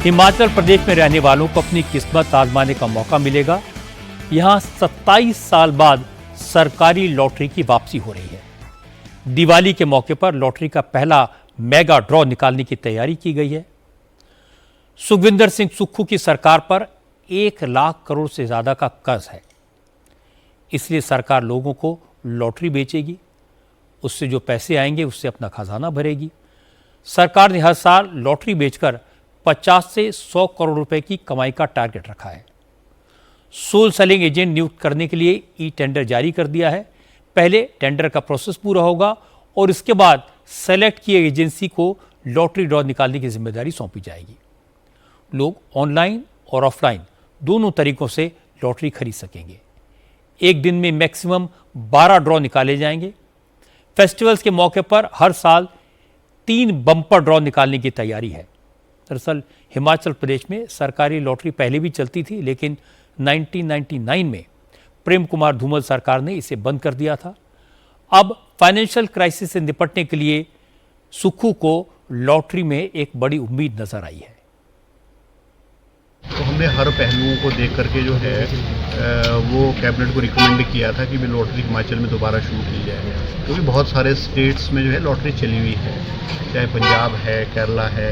हिमाचल प्रदेश में रहने वालों को अपनी किस्मत आजमाने का मौका मिलेगा। यहां 27 साल बाद सरकारी लॉटरी की वापसी हो रही है। दिवाली के मौके पर लॉटरी का पहला मेगा ड्रॉ निकालने की तैयारी की गई है। सुखविंदर सिंह सुक्खू की सरकार पर 1 लाख करोड़ से ज्यादा का कर्ज है, इसलिए सरकार लोगों को लॉटरी बेचेगी, उससे जो पैसे आएंगे उससे अपना खजाना भरेगी। सरकार ने हर साल लॉटरी बेचकर 50 से 100 करोड़ रुपए की कमाई का टारगेट रखा है। सोल सेलिंग एजेंट नियुक्त करने के लिए ई टेंडर जारी कर दिया है। पहले टेंडर का प्रोसेस पूरा होगा और इसके बाद सेलेक्ट किए एजेंसी को लॉटरी ड्रॉ निकालने की जिम्मेदारी सौंपी जाएगी। लोग ऑनलाइन और ऑफलाइन दोनों तरीकों से लॉटरी खरीद सकेंगे। एक दिन में मैक्सिमम 12 ड्रॉ निकाले जाएंगे। फेस्टिवल्स के मौके पर हर साल 3 बम्पर ड्रॉ निकालने की तैयारी है। दरअसल हिमाचल प्रदेश में सरकारी लॉटरी पहले भी चलती थी, लेकिन 1999 में प्रेम कुमार धूमल सरकार ने इसे बंद कर दिया था। अब फाइनेंशियल क्राइसिस से निपटने के लिए सुक्खू को लॉटरी में एक बड़ी उम्मीद नजर आई है। तो हमने हर पहलुओं को देख करके जो है वो कैबिनेट को रिकमेंड किया था कि भी लॉटरी हिमाचल में दोबारा शुरू की जाए, क्योंकि बहुत सारे स्टेट्स में जो है लॉटरी चली हुई है, चाहे पंजाब है, केरला है,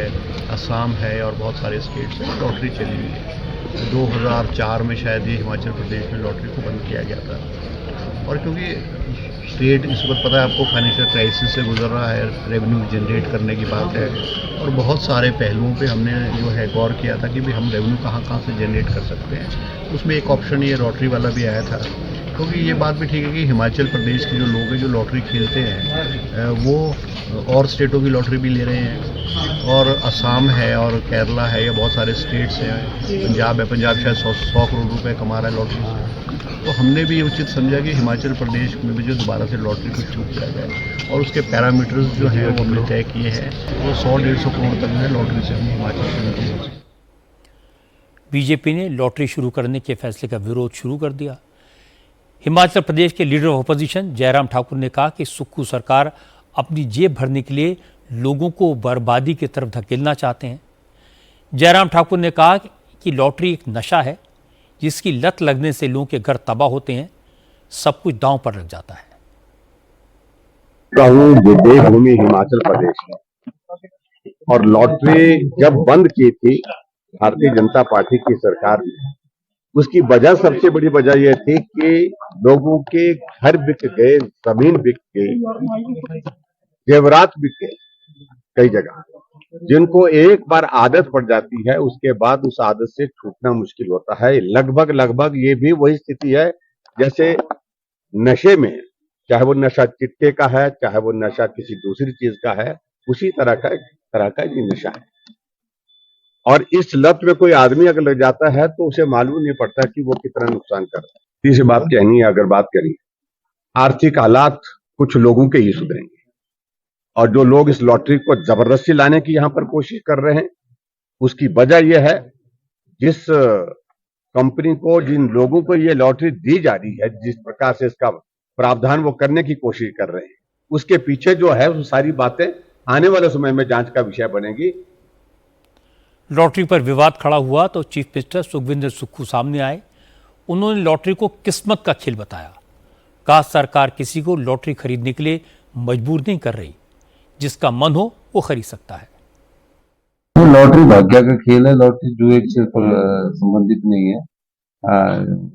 असम है और बहुत सारे स्टेट्स में लॉटरी चली हुई है। 2004 में शायद ये हिमाचल प्रदेश में लॉटरी को बंद किया गया था। और क्योंकि स्टेट इस वक्त पता है आपको फाइनेंशियल क्राइसिस से गुजर रहा है, रेवेन्यू जनरेट करने की बात है और बहुत सारे पहलुओं पे हमने जो है गौर किया था कि भी हम रेवेन्यू कहाँ से जनरेट कर सकते हैं। उसमें एक ऑप्शन ये लॉटरी वाला भी आया था, क्योंकि ये बात भी ठीक है कि हिमाचल प्रदेश के जो लोग हैं जो लॉटरी खेलते हैं वो और स्टेटों की लॉटरी भी ले रहे हैं, और असम है और केरला है, या बहुत सारे स्टेट्स हैं, पंजाब है, पंजाब शायद 100 करोड़ रुपए कमा रहा है लॉटरी से। तो हमने भी ये उचित समझा कि हिमाचल प्रदेश में भी जो दोबारा से लॉटरी को शुरू किया जाए, और उसके पैरामीटर्स जो हैं वो हमने तय किए हैं। वो 100-150 करोड़ तक है लॉटरी से हम हिमाचल से। बीजेपी ने लॉटरी शुरू करने के फैसले का विरोध शुरू कर दिया। हिमाचल प्रदेश के leader of opposition Jairam Thakur ने कहा कि सुक्खू सरकार अपनी जेब भरने के लिए लोगों को बर्बादी की तरफ धकेलना चाहते हैं। जयराम ठाकुर ने कहा कि लॉटरी एक नशा है जिसकी लत लगने से लोगों के घर तबाह होते हैं, सब कुछ दांव पर लग जाता है। जो देवभूमि हिमाचल प्रदेश है और लॉटरी जब बंद की थी भारतीय जनता पार्टी की सरकार ने, उसकी वजह सबसे बड़ी वजह यह थी कि लोगों के घर बिक गए, जमीन बिक गई, जेवरात बिक गए कई जगह, जिनको एक बार आदत पड़ जाती है उसके बाद उस आदत से छूटना मुश्किल होता है। लगभग ये भी वही स्थिति है जैसे नशे में, चाहे वो नशा चिट्टे का है, चाहे वो नशा किसी दूसरी चीज का है, उसी तरह का ये नशा है। और इस लत में कोई आदमी अगर लग जाता है तो उसे मालूम नहीं पड़ता कि वो कितना नुकसान कर रहा है। तीसरी बात कहनी है, अगर बात करें आर्थिक हालात कुछ लोगों के ही सुधरेंगे, और जो लोग इस लॉटरी को जबरदस्ती लाने की यहां पर कोशिश कर रहे हैं, उसकी वजह यह है जिस कंपनी को, जिन लोगों को ये लॉटरी दी जा रही है, जिस प्रकार से इसका प्रावधान वो करने की कोशिश कर रहे हैं, उसके पीछे जो है वो सारी बातें आने वाले समय में जांच का विषय बनेगी। लॉटरी पर विवाद खड़ा हुआ तो चीफ मिनिस्टर सुखविंदर सुक्खू सामने आए। उन्होंने लॉटरी को किस्मत का खेल बताया। कहा सरकार किसी को लॉटरी खरीदने के लिए मजबूर नहीं कर रही, जिसका मन हो वो खरीद सकता है। तो लॉटरी भाग्य का खेल है, लॉटरी जुए से संबंधित नहीं है।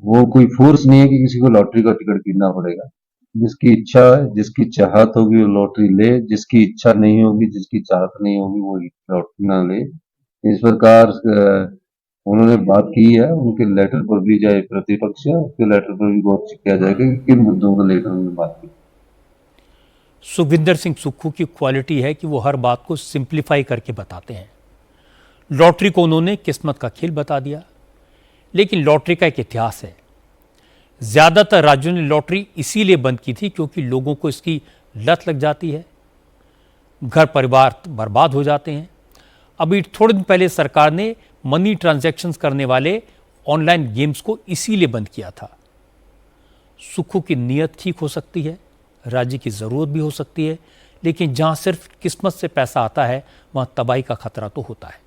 वो कोई फोर्स नहीं है कि किसी को लॉटरी का टिकट खरीदना पड़ेगा। जिसकी इच्छा है, जिसकी चाहत होगी वो लॉटरी ले, जिसकी इच्छा नहीं होगी, जिसकी चाहत नहीं होगी वो लॉटरी ना ले। इस प्रकार उन्होंने बात की है, उनके लेटर पर भी, चाहे प्रतिपक्ष है उसके लेटर पर भी गौर किया जाएगा कि किन मुद्दों को लेकर उन्होंने बात की। सुखविंदर सिंह सुक्खू की क्वालिटी है कि वो हर बात को सिंप्लीफाई करके बताते हैं। लॉटरी को उन्होंने किस्मत का खेल बता दिया, लेकिन लॉटरी का एक इतिहास है। ज्यादातर राज्यों ने लॉटरी इसीलिए बंद की थी क्योंकि लोगों को इसकी लत लग जाती है, घर परिवार बर्बाद हो जाते हैं। अभी थोड़े दिन पहले सरकार ने मनी ट्रांजैक्शंस करने वाले ऑनलाइन गेम्स को इसीलिए बंद किया था। सुक्खू की नीयत ठीक हो सकती है, राज्य की ज़रूरत भी हो सकती है, लेकिन जहां सिर्फ किस्मत से पैसा आता है वहां तबाही का खतरा तो होता है।